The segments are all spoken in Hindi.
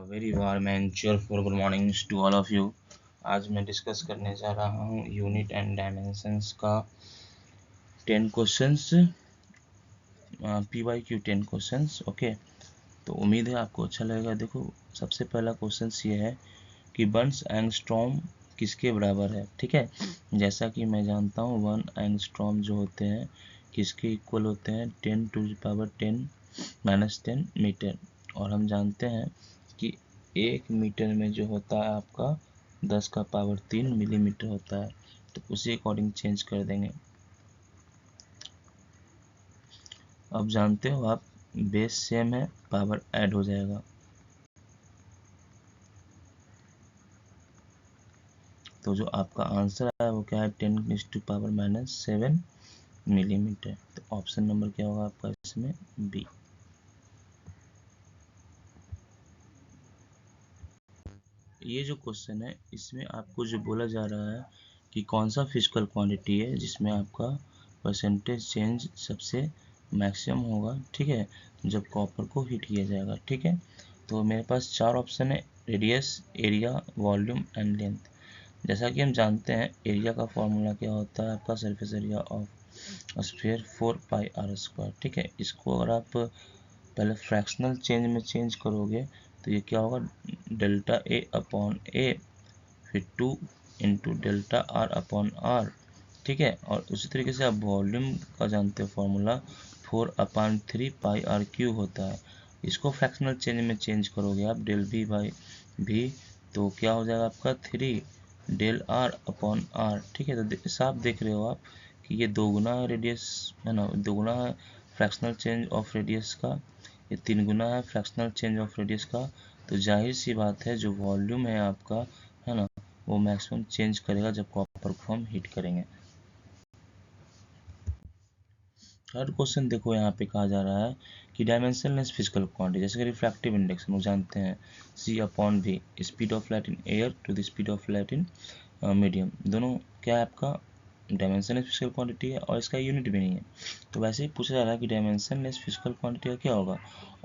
Very warm and cheerful good mornings to all of you. आज मैं डिस्कस करने जा रहा हूँ यूनिट एंड डायमेंशंस का 10 क्वेश्चंस, PYQ 10 क्वेश्चंस। ओके, तो उम्मीद है आपको अच्छा लगेगा। देखो, सबसे पहला क्वेश्चन ये है कि 1 एंगस्ट्रॉम किसके बराबर है। ठीक है, जैसा कि मैं जानता हूँ 1 एंगस्ट्रॉम जो होते हैं किसके इक्वल होते हैं 10⁻10 मीटर। और हम जानते हैं कि 1 मीटर में जो होता है आपका 10⁻³ मिलीमीटर होता है, तो उसी अकॉर्डिंग चेंज कर देंगे। अब जानते हो आप बेस सेम है, पावर ऐड हो जाएगा। तो जो आपका आंसर है वो क्या है 10⁻⁻7 मिलीमीटर। तो ऑप्शन नंबर क्या होगा आपका इसमें बी। ये जो क्वेश्चन है इसमें आपको जो बोला जा रहा है कि कौन सा फिजिकल क्वांटिटी है जिसमें आपका परसेंटेज चेंज सबसे मैक्सिमम होगा। ठीक है, जब कॉपर को हीट किया जाएगा। ठीक है, तो मेरे पास 4 ऑप्शन है, radius, area, volume and length. जैसा कि हम जानते हैं एरिया का फॉर्मूला क्या होता है आपका surface area of sphere 4πr²। ठीक है, इसको अगर आप पहले फ्रैक्शनल चेंज में चेंज करोगे तो ये क्या होगा डेल्टा ए अपॉन ए, फिर 2 into delta R upon R. ठीक है, और उसी तरीके से आप वॉल्यूम का जानते हो फॉर्मूला 4/3πr³ होता है। इसको फ्रैक्शनल चेंज में चेंज करोगे आप डेल बी बाई भी, तो क्या हो जाएगा आपका 3 डेल आर अपॉन आर। ठीक है, तो साफ देख रहे हो आप कि ये 2 गुना है रेडियस, है ना, 2 गुना है फ्रैक्शनल चेंज ऑफ रेडियस का, ये 3 गुना है फ्रैक्शनल चेंज ऑफ रेडियस का। तो जाहिर सी बात है जो वॉल्यूम है आपका, है ना, वो मैक्सिमम चेंज करेगा जब कॉपर को हम हीट करेंगे। थर्ड क्वेश्चन देखो, यहाँ पे कहा जा रहा है कि डायमेंशनलेस फिजिकल क्वांटिटी, जैसे कि रिफ्रैक्टिव इंडेक्स हम लोग जानते हैं C/V, speed of light in air to the speed of light in medium, दोनों क्या है आपका डायमेंशनलेस फिजिकल क्वांटिटी है और इसका यूनिट भी नहीं है। तो वैसे ही पूछा जा रहा है कि डायमेंशनलेस फिजिकल क्वांटिटी का क्या होगा।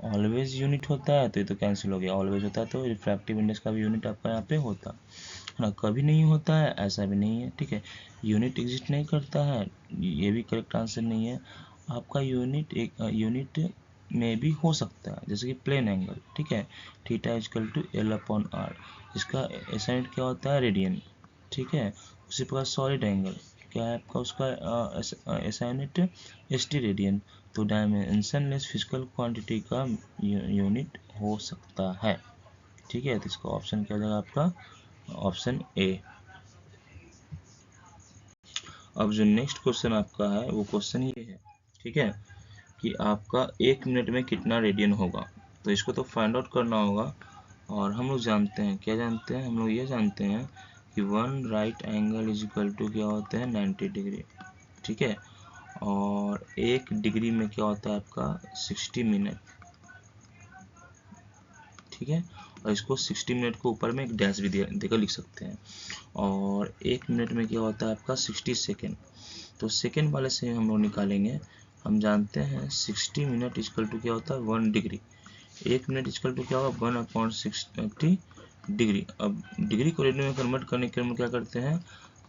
ऑलवेज यूनिट होता है तो ये तो कैंसिल हो गया, ऑलवेज होता है तो रिफ्रैक्टिव इंडेक्स का भी यूनिट आपका यहाँ पे होता है ना, कभी नहीं होता है ऐसा भी नहीं है। ठीक है, यूनिट एग्जिस्ट नहीं करता है, ये भी करेक्ट आंसर नहीं है आपका। यूनिट एक यूनिट में भी हो सकता है, जैसे कि प्लेन एंगल। ठीक है, θ=L/r, इसका ऐसा यूनिट क्या होता है रेडियन। ठीक है, उसी प्रकार सॉलिड एंगल क्या है आपका, उसका ऐसा यूनिट ST रेडियन। तो डायमेंशनलेस फिजिकल क्वांटिटी का यूनिट हो सकता है। ठीक है, तो इसका ऑप्शन क्या हो जाएगा आपका ऑप्शन ए। अब जो नेक्स्ट क्वेश्चन आपका है वो क्वेश्चन ये है, ठीक है, कि आपका 1 मिनट में कितना रेडियन होगा। तो इसको तो फाइंड आउट करना होगा। और हम लोग जानते हैं, क्या जानते हैं, हम लोग ये जानते हैं कि 1 right angle is equal to क्या होता है 90 डिग्री। ठीक है, और 1 डिग्री में क्या होता है आपका 60 मिनट। ठीक है, और इसको 60 मिनट को ऊपर में एक डैश भी देकर लिख सकते हैं। और 1 मिनट में क्या होता है आपका 60 सेकेंड। तो सेकेंड वाले से हम लोग निकालेंगे। हम जानते हैं 60 मिनट इक्वल टू क्या होता है 1 डिग्री। 1 मिनट इक्वल टू क्या होगा 1/60 डिग्री। अब डिग्री को रेडियन में कन्वर्ट करने के लिए हम क्या करते हैं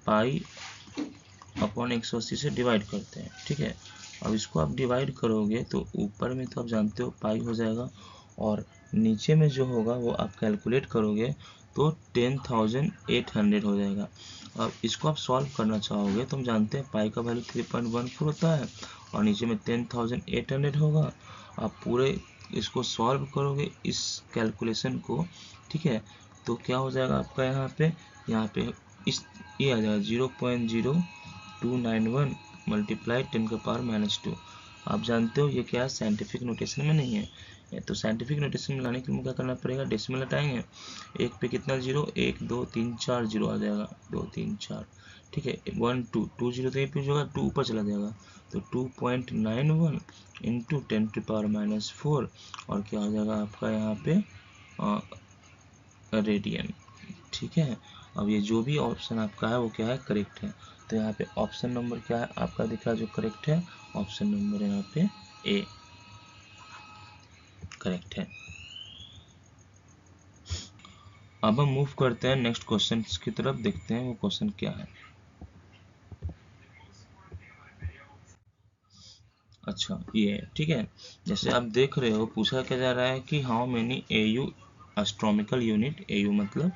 π/180 से डिवाइड करते हैं। ठीक है, अब इसको आप डिवाइड करोगे तो ऊपर में तो आप जानते हो पाई हो जाएगा, और नीचे में जो होगा वो आप कैलकुलेट करोगे तो 10,800 हो जाएगा। अब इसको आप सॉल्व करना चाहोगे तो हम जानते हैं पाई का वैल्यू 3.14 होता है और नीचे में 10,800 होगा। आप पूरे इसको सॉल्व करोगे इस कैलकुलेशन को। ठीक है, तो क्या हो जाएगा आपका यहाँ पे इस ये आ जाएगा 0.0291 मल्टीप्लाई 10⁻⁻²। आप जानते हो ये क्या है साइंटिफिक नोटेशन में नहीं है, तो साइंटिफिक नोटेशन में लाने के लिए क्या करना पड़ेगा डेसिमल हटाएंगे। एक पे कितना जीरो, 1 2 3 4 जीरो आ जाएगा, 2 3 4। ठीक है, 1 2 2 जीरो तो ये पे होगा 2 ऊपर चला जाएगा, तो 2.91 इंटू 10⁻⁻4 और क्या हो जाएगा आपका यहाँ पे रेडियन। ठीक है, अब ये जो भी ऑप्शन आपका है वो क्या है करेक्ट है। तो यहाँ पे ऑप्शन नंबर क्या है आपका दिख रहा है जो करेक्ट है, ऑप्शन नंबर यहाँ पे ए करेक्ट है। अब हम मूव करते हैं नेक्स्ट क्वेश्चन की तरफ, देखते हैं वो क्वेश्चन क्या है। अच्छा ये ठीक है, जैसे आप देख रहे हो पूछा क्या जा रहा है कि how many AU astronomical unit, AU मतलब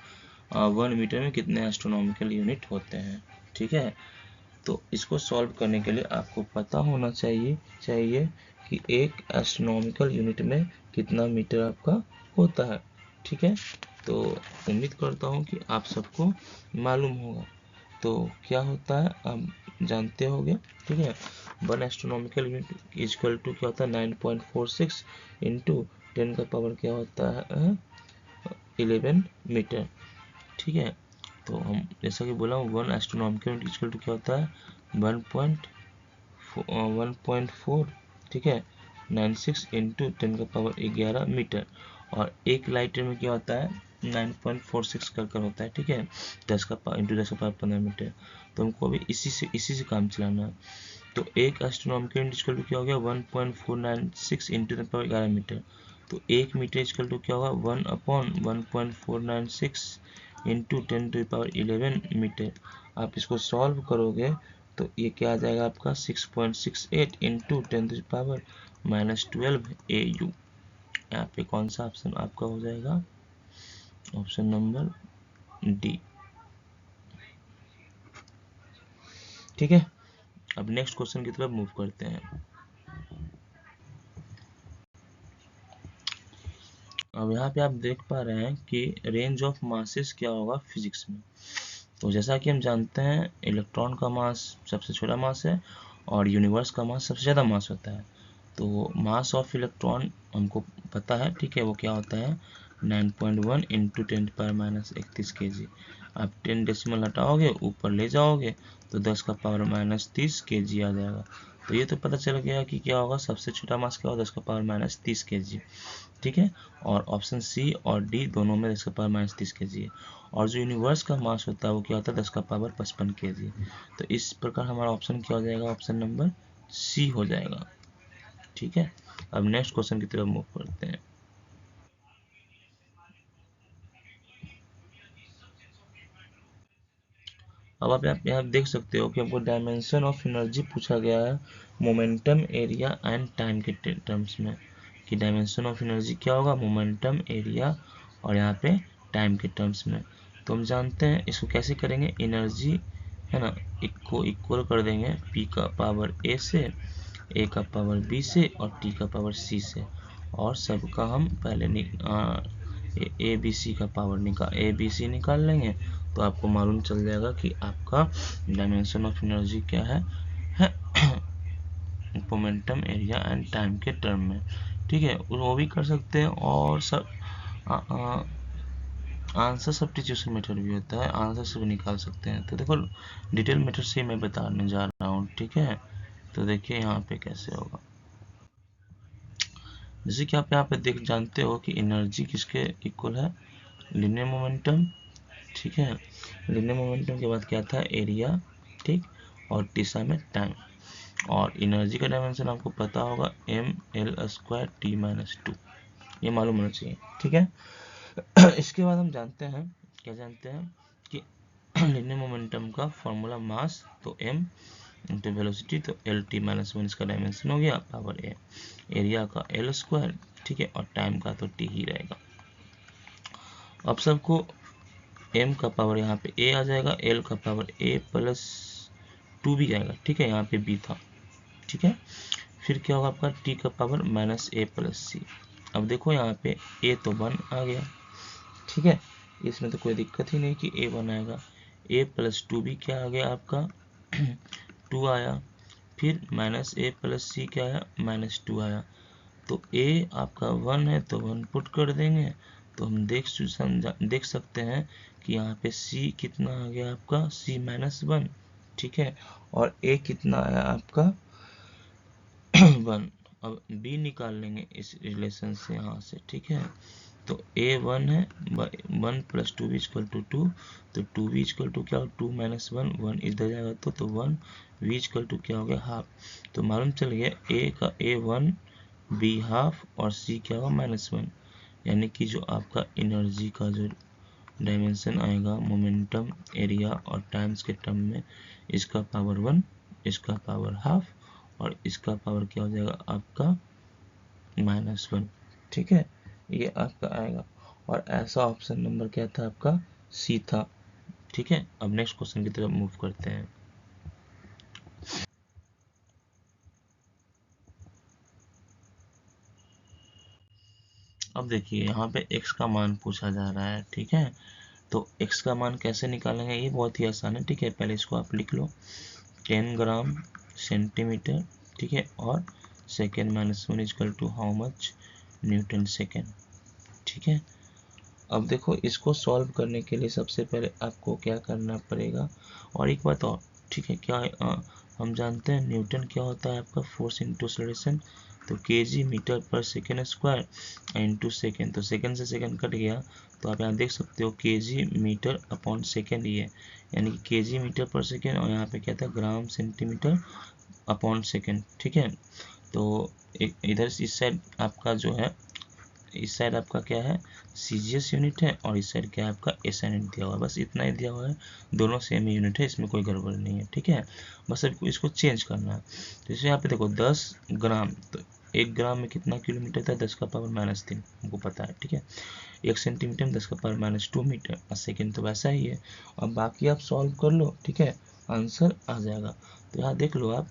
1 मीटर में कितने एस्ट्रोनॉमिकल यूनिट होते हैं। ठीक है, तो इसको सॉल्व करने के लिए आपको पता होना चाहिए कि एक एस्ट्रोनॉमिकल यूनिट में कितना मीटर आपका होता है। ठीक है, तो उम्मीद करता हूँ कि आप सबको मालूम होगा। तो क्या होता है आप जानते होंगे। ठीक है, 1 एस्ट्रोनॉमिकल यूनिट इक्वल टू क्या होता है 9.46 इंटू 10 का पावर क्या होता है 11 मीटर। ठीक है, तो हम जैसा कि बोला हूँ 1 एस्ट्रोनॉमिकल यूनिट इक्वल टू क्या होता है 1.4, ठीक है 96 इंटू 10 का पावर 11 मीटर। और एक लाइटर में क्या होता है 9.46 कर होता है। ठीक है, 10 का पावर इंटू 10 का पावर 15 मीटर। तो हमको अभी इसी से काम चलाना है। तो एक एस्ट्रोनॉमिकल यूनिट इक्वल टू क्या हो गया 1.496 इंटू 10 पावर 11 मीटर। तो एक मीटर इक्वल टू क्या होगा 1/1.496 इंटू 10 टू पावर 11 मीटर। आप इसको सॉल्व करोगे तो ये क्या आ जाएगा आपका 6.68 इंटू 10 टू पावर -12 AU। यहाँ पे कौन सा ऑप्शन आपका हो जाएगा, ऑप्शन नंबर डी। ठीक है, अब नेक्स्ट क्वेश्चन की तरफ मूव करते हैं। अब यहाँ पे आप देख पा रहे हैं कि रेंज ऑफ मासेस क्या होगा फिजिक्स में। तो जैसा कि हम जानते हैं इलेक्ट्रॉन का मास सबसे छोटा मास है और यूनिवर्स का मास सबसे ज़्यादा मास होता है। तो मास ऑफ इलेक्ट्रॉन हमको पता है। ठीक है, वो क्या होता है 9.1 इंटू 10⁻31 kg। आप 10 डेसिमल हटाओगे ऊपर ले जाओगे तो 10 का पावर -30 kg आ जाएगा। तो ये तो पता चल गया कि क्या होगा सबसे छोटा मास क्या होगा 10 का पावर -30 kg। ठीक है, और ऑप्शन सी और डी दोनों में 10 का पावर -30 kg है। और जो यूनिवर्स का मास होता है वो क्या होता है 10 का पावर 55 kg। तो इस प्रकार हमारा ऑप्शन क्या हो जाएगा, ऑप्शन नंबर सी हो जाएगा। ठीक है, अब नेक्स्ट क्वेश्चन की तरफ मूव करते हैं। अब आप यहाँ देख सकते हो कि हमको डायमेंशन ऑफ एनर्जी पूछा गया है मोमेंटम, एरिया एंड टाइम के टर्म्स में। कि डायमेंशन ऑफ एनर्जी क्या होगा मोमेंटम, एरिया और यहाँ पे टाइम के टर्म्स में। तो हम जानते हैं इसको कैसे करेंगे, एनर्जी है ना इसको इक्वल कर देंगे P का पावर A से, A का पावर B से और T का पावर C से। और सबका हम पहले ए बी सी का पावर निकाल लेंगे। तो आपको मालूम चल जाएगा कि आपका डायमेंशन ऑफ एनर्जी क्या है मोमेंटम, एरिया एंड टाइम के टर्म में। ठीक है, वो भी कर सकते हैं और सब आंसर सब्स्टिट्यूशन मेथड भी होता है, आंसर से भी निकाल सकते हैं। तो देखो डिटेल मेथड से मैं बताने जा रहा हूँ। ठीक है, तो देखिए यहाँ पे कैसे होगा। जैसे कि आप यहाँ पे देख जानते हो कि एनर्जी किसके इक्वल है लीनियर मोमेंटम। ठीक है, लीनियर मोमेंटम के बाद क्या था एरिया, ठीक, और दिशा में टाइम। और एनर्जी का डायमेंशन आपको पता होगा mL²T-2, ये मालूम होना चाहिए। ठीक है, इसके बाद हम जानते हैं क्या जानते हैं कि लीनियर मोमेंटम का फॉर्मूला मास तो m इंटू वेलोसिटी तो L_T-1 इसका डायमेंशन हो गया पावर a, एरिया का L², ठीक है, और टाइम का तो t ही रहेगा। अब सबको m का पावर यहाँ पे a आ जाएगा, l का पावर a+2 भी आएगा। ठीक है, यहाँ पे b था। ठीक है, फिर क्या होगा आपका t का पावर -a+c। अब देखो यहाँ पे a तो 1 आ गया। ठीक है, इसमें तो कोई दिक्कत ही नहीं कि a 1 आएगा। a+2 भी क्या आ गया आपका 2 आया। फिर -a+c क्या आया -2 आया। तो a आपका 1 है तो 1 पुट कर देंगे। तो हम देख सकते हैं कि यहाँ पे c कितना आ गया आपका c-1। ठीक है, और a कितना आया आपका 1। अब b निकाल लेंगे इस रिलेशन से यहाँ से। ठीक है, तो a 1 है 1 + 2b = 2। तो 2b = क्या 2 - 1 1 इधर जाएगा तो 1 v = क्या हो गया हाफ। तो मालूम चल गया a का a1 b हाफ और c क्या होगा -1। यानी कि जो आपका एनर्जी का जो डायमेंशन आएगा मोमेंटम, एरिया और टाइम्स के टर्म में, इसका पावर 1, इसका पावर हाफ और इसका पावर क्या हो जाएगा आपका -1। ठीक है, ये आपका आएगा और ऐसा ऑप्शन नंबर क्या था आपका सी था। ठीक है, अब नेक्स्ट क्वेश्चन की तरफ मूव करते हैं। अब देखिए यहाँ पे x का मान पूछा जा रहा है। ठीक है, तो x का मान कैसे निकालेंगे, ये बहुत ही आसान है। ठीक है, पहले इसको आप लिख लो 10 ग्राम सेंटीमीटर। ठीक है, और second -1 equal to how much newton second. ठीक है, अब देखो इसको सॉल्व करने के लिए सबसे पहले आपको क्या करना पड़ेगा, और एक बात और। ठीक है, क्या हम जानते हैं न्यूटन क्या होता है आपका फोर्स इंटू एक्सेलरेशन, तो केजी मीटर पर सेकेंड स्क्वायर इंटू सेकेंड, तो सेकेंड से सेकेंड कट गया तो आप यहाँ देख सकते हो केजी मीटर अपॉन सेकेंड ही है, यानी कि केजी मीटर पर सेकेंड, और यहाँ पे क्या था ग्राम सेंटीमीटर अपॉन सेकेंड। ठीक है, तो एक इधर इस साइड आपका जो है, इस साइड आपका क्या है सीजीएस यूनिट है और इस साइड क्या है आपका एसआई यूनिट दिया हुआ है, बस इतना ही दिया हुआ है, दोनों सेम ही यूनिट है, इसमें कोई गड़बड़ नहीं है। ठीक है, बस अब इसको चेंज करना है। तो जैसे यहाँ पे देखो 10 ग्राम, तो 1 ग्राम में कितना किलोमीटर था, 10 का पावर -3 हमको पता है। ठीक है, 1 सेंटीमीटर में 10 का पावर -2 मीटर, और सेकेंड तो वैसा ही है, और बाकी आप सॉल्व कर लो। ठीक है, आंसर आ जाएगा। तो यहाँ देख लो आप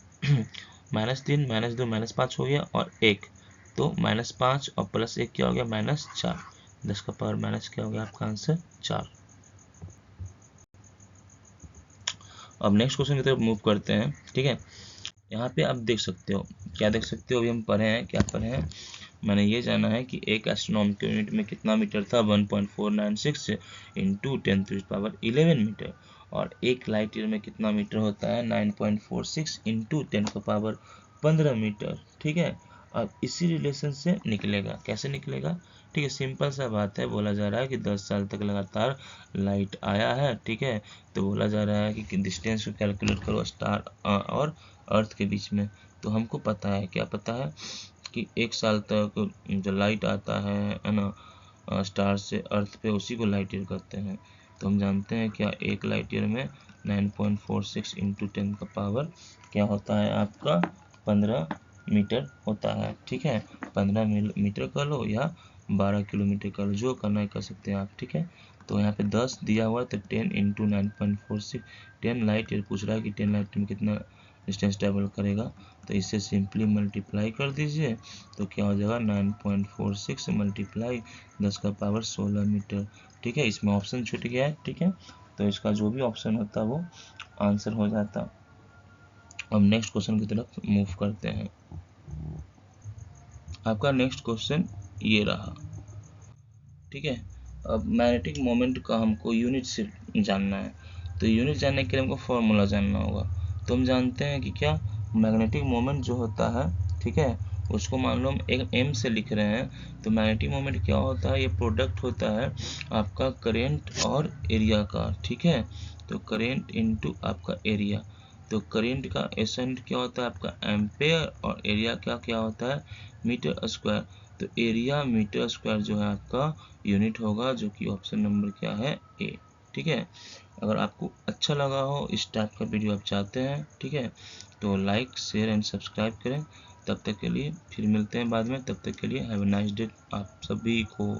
-3 -2 -5 हो गया और 1, तो -5 और +1 क्या हो गया -4, 10 का पावर माइनस क्या हो गया आपका आंसर 4। अब नेक्स्ट क्वेश्चन की तरफ मूव करते हैं। ठीक है, यहाँ पे आप देख सकते हो, क्या देख सकते हो, अभी हम पढ़े हैं, क्या पढ़े हैं, मैंने ये जाना है कि एक एस्ट्रोनॉमिकल यूनिट में कितना मीटर था 1.496 इंटू 10⁻11 मीटर, और एक लाइट ईयर में कितना मीटर होता है 9.46 इंटू 10⁻15 मीटर। ठीक है, अब इसी रिलेशन से निकलेगा, कैसे निकलेगा। ठीक है, सिंपल सा बात है, बोला जा रहा है कि 10 साल तक लगातार लाइट आया है। ठीक है, तो बोला जा रहा है कि डिस्टेंस को कैलकुलेट करो स्टार और अर्थ के बीच में। तो हमको पता है, क्या पता है कि 1 साल तक जो लाइट आता है ना स्टार से अर्थ पे, उसी को लाइट ईयर कहते हैं। तो हम जानते हैं क्या एक लाइट ईयर में 9.46 इंटू 10 का पावर क्या होता है आपका 15 मीटर होता है। ठीक है, 15 मीटर कर लो या 12 किलोमीटर कर लो, जो करना है कर सकते हैं आप। ठीक है, तो यहाँ पे 10 दिया हुआ है, तो 10 इंटू 9.46, 10 लाइट ईयर पूछ रहा है कि 10 लाइट में कितना डिस्टेंस ट्रेवल करेगा, तो इससे सिंपली मल्टीप्लाई कर दीजिए, तो क्या हो जाएगा 9.46 मल्टीप्लाई 10 का पावर 16 मीटर। ठीक है, इसमें ऑप्शन छूट गया है। ठीक है, तो इसका जो भी ऑप्शन होता वो आंसर हो जाता। अब नेक्स्ट क्वेश्चन की तरफ मूव करते हैं। आपका नेक्स्ट क्वेश्चन ये रहा। ठीक है, अब मैग्नेटिक मोमेंट का हमको यूनिट से जानना है, तो यूनिट जानने के लिए हमको फॉर्मूला जानना होगा। तो हम जानते हैं कि क्या मैग्नेटिक मोमेंट जो होता है, ठीक है, उसको मान लो हम एक एम से लिख रहे हैं, तो मैग्नेटिक मोमेंट क्या होता है, ये प्रोडक्ट होता है आपका करेंट और एरिया का। ठीक है, तो करेंट इनटू आपका एरिया, तो करेंट का एसेंट क्या होता है आपका एम्पेयर, और एरिया का क्या होता है मीटर स्क्वायर, तो एरिया मीटर स्क्वायर जो है आपका यूनिट होगा, जो कि ऑप्शन नंबर क्या है ए। ठीक है, अगर आपको अच्छा लगा हो, इस टाइप का वीडियो आप चाहते हैं, ठीक है, तो लाइक शेयर एंड सब्सक्राइब करें। तब तक के लिए फिर मिलते हैं बाद में, तब तक के लिए हैव अ नाइस डे आप सभी को।